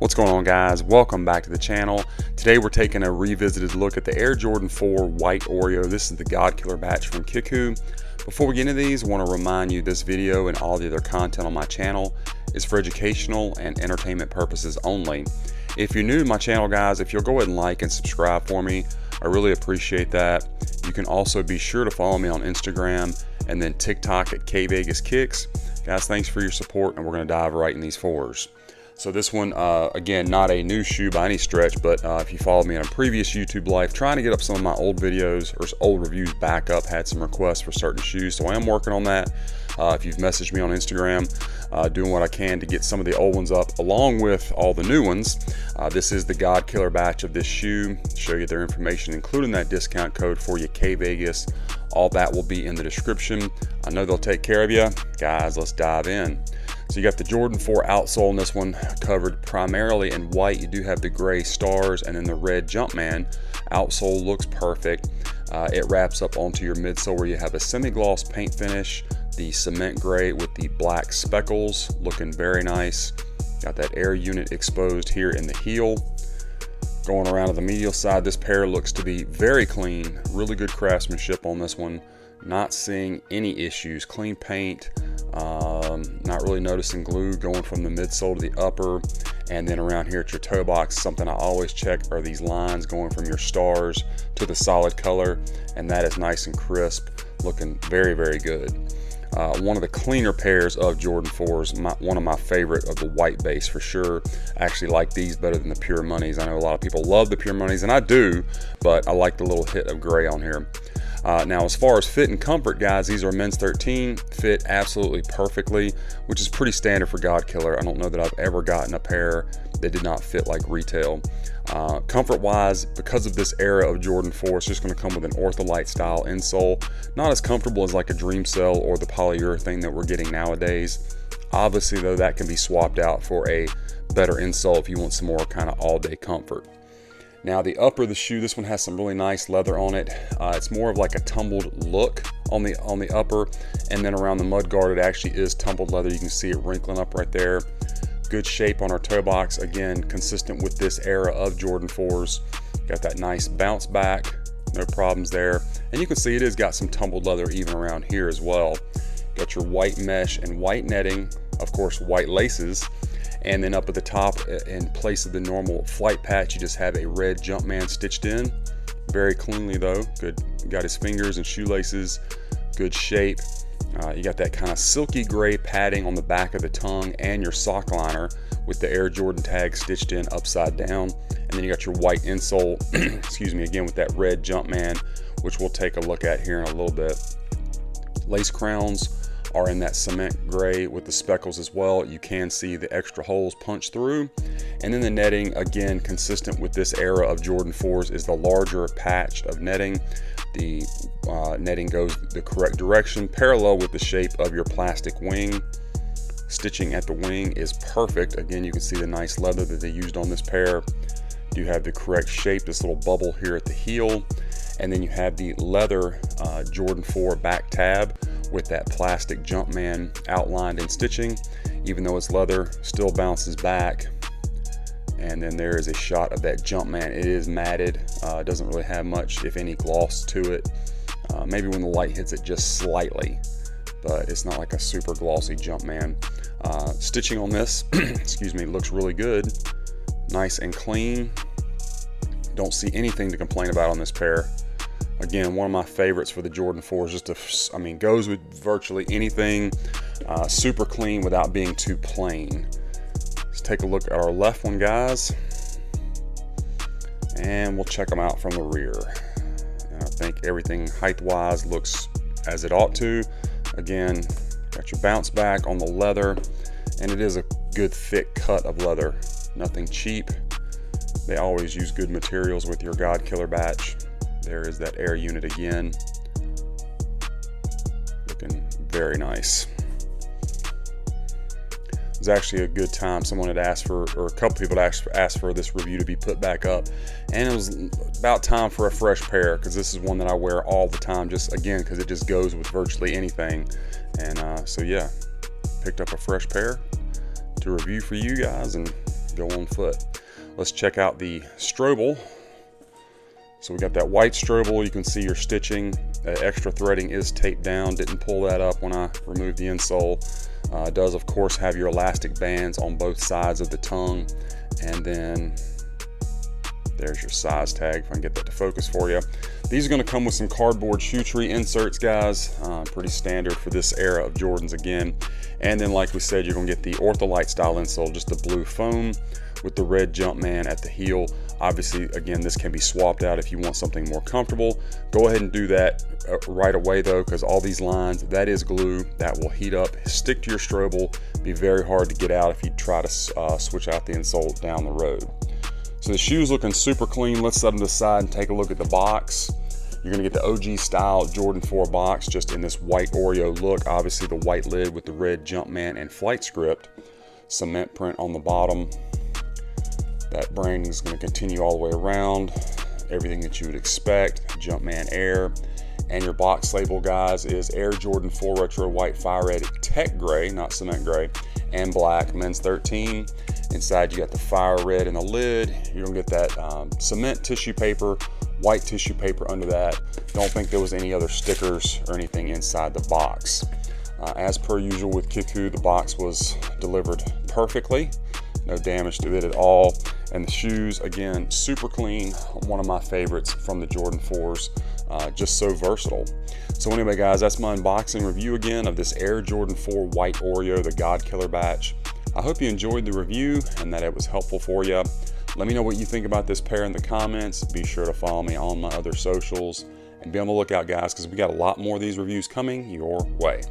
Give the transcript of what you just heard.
What's going on, guys? Welcome back to the channel. Today we're taking a revisited look at the Air Jordan 4 White Oreo. This is the God Killer batch from Kickwho. Before we get into these, I want to remind you this video and all the other content on my channel is for educational and entertainment purposes only. If you're new to my channel, guys, if you'll go ahead and like and subscribe for me, I really appreciate that. You can also be sure to follow me on Instagram and then TikTok at kvegaskickz. Guys, thanks for your support, and we're going to dive right in these fours. So this one, again, not a new shoe by any stretch, but if you followed me in a previous YouTube live, trying to get up some of my old videos or old reviews back up, had some requests for certain shoes, so I am working on that. If you've messaged me on Instagram, doing what I can to get some of the old ones up, along with all the new ones. This is the God Killer batch of this shoe. Show you their information, including that discount code for you, KVegas. All that will be in the description. I know they'll take care of you. Guys, let's dive in. So you got the Jordan 4 outsole in this one, covered primarily in white. You do have the gray stars and then the red Jumpman. Outsole looks perfect. It wraps up onto your midsole where you have a semi-gloss paint finish, the cement gray with the black speckles, looking very nice. Got that air unit exposed here in the heel. Going around to the medial side, this pair looks to be very clean. Really good craftsmanship on this one. Not seeing any issues. Clean paint. Not really noticing glue going from the midsole to the upper, and then around here at your toe box, something I always check are these lines going from your stars to the solid color, and that is nice and crisp, looking very, very good. One of the cleaner pairs of Jordan 4s, one of my favorite of the white base for sure. I actually like these better than the Pure Moneys. I know a lot of people love the Pure Moneys, and I do, but I like the little hit of gray on here. Now, as far as fit and comfort, guys, these are men's 13, fit absolutely perfectly, which is pretty standard for God Killer. I don't know that I've ever gotten a pair that did not fit like retail. Comfort-wise, because of this era of Jordan 4, it's just going to come with an Ortholite style insole. Not as comfortable as like a Dream Cell or the polyurethane that we're getting nowadays. Obviously, though, that can be swapped out for a better insole if you want some more kind of all-day comfort. Now the upper of the shoe, this one has some really nice leather on it. It's more of like a tumbled look on the upper, and then around the mud guard it actually is tumbled leather. You can see it wrinkling up right there. Good shape on our toe box, again consistent with this era of Jordan 4s. Got that nice bounce back, no problems there, and you can see it has got some tumbled leather even around here as well. Got your white mesh and white netting, of course white laces. And then up at the top, in place of the normal flight patch, you just have a red Jumpman stitched in. Very cleanly though, good. Got his fingers and shoelaces, good shape. You got that kind of silky gray padding on the back of the tongue and your sock liner with the Air Jordan tag stitched in upside down. And then you got your white insole, excuse me, again with that red Jumpman, which we'll take a look at here in a little bit. Lace crowns are in that cement gray with the speckles as well. You can see the extra holes punched through. And then the netting, again consistent with this era of Jordan 4s, is the larger patch of netting. The netting goes the correct direction, parallel with the shape of your plastic wing. Stitching at the wing is perfect. Again, you can see the nice leather that they used on this pair. You have the correct shape, this little bubble here at the heel. And then you have the leather Jordan 4 back tab with that plastic Jumpman outlined in stitching. Even though it's leather, still bounces back. And then there is a shot of that Jumpman. It is matted. It doesn't really have much, if any, gloss to it. Maybe when the light hits it just slightly, but it's not like a super glossy Jumpman. Stitching on this, excuse me, looks really good. Nice and clean. Don't see anything to complain about on this pair. Again, one of my favorites for the Jordan 4s. Goes with virtually anything. Super clean without being too plain. Let's take a look at our left one, guys, and we'll check them out from the rear. And I think everything height-wise looks as it ought to. Again, got your bounce back on the leather, and it is a good thick cut of leather. Nothing cheap. They always use good materials with your God Killer batch. There is that air unit again, looking very nice. It was actually a good time. Someone had asked for, or a couple people had asked for this review to be put back up, and it was about time for a fresh pair, because this is one that I wear all the time, just again because it just goes with virtually anything. And so yeah, picked up a fresh pair to review for you guys, and go on foot. Let's check out the Strobel. So we got that white Strobel. You can see your stitching. Extra threading is taped down. Didn't pull that up when I removed the insole. It does, of course, have your elastic bands on both sides of the tongue. And then there's your size tag, if I can get that to focus for you. These are going to come with some cardboard shoe tree inserts, guys. Pretty standard for this era of Jordans again. And then, like we said, you're going to get the Ortholite style insole, just the blue foam with the red Jumpman at the heel. Obviously, again, this can be swapped out if you want something more comfortable. Go ahead and do that right away though, because all these lines, that is glue that will heat up, stick to your Strobel, be very hard to get out if you try to switch out the insole down the road. So the shoe's looking super clean. Let's set them aside and take a look at the box. You're gonna get the OG style Jordan 4 box, just in this white Oreo look. Obviously the white lid with the red Jumpman and flight script. Cement print on the bottom. That branding is going to continue all the way around. Everything that you would expect. Jumpman Air. And your box label, guys, is Air Jordan 4 Retro White Fire Red Tech Gray, not cement gray, and black, men's 13. Inside you got the fire red in the lid. You're going to get that cement tissue paper, white tissue paper under that. Don't think there was any other stickers or anything inside the box. As per usual with Kickwho, the box was delivered perfectly. No damage to it at all. And the shoes, again, super clean. One of my favorites from the Jordan 4s. Just so versatile. So anyway, guys, that's my unboxing review again of this Air Jordan 4 White Oreo, the godkiller batch. I hope you enjoyed the review and that it was helpful for you. Let me know what you think about this pair in the comments. Be sure to follow me on my other socials and be on the lookout, guys, because we got a lot more of these reviews coming your way.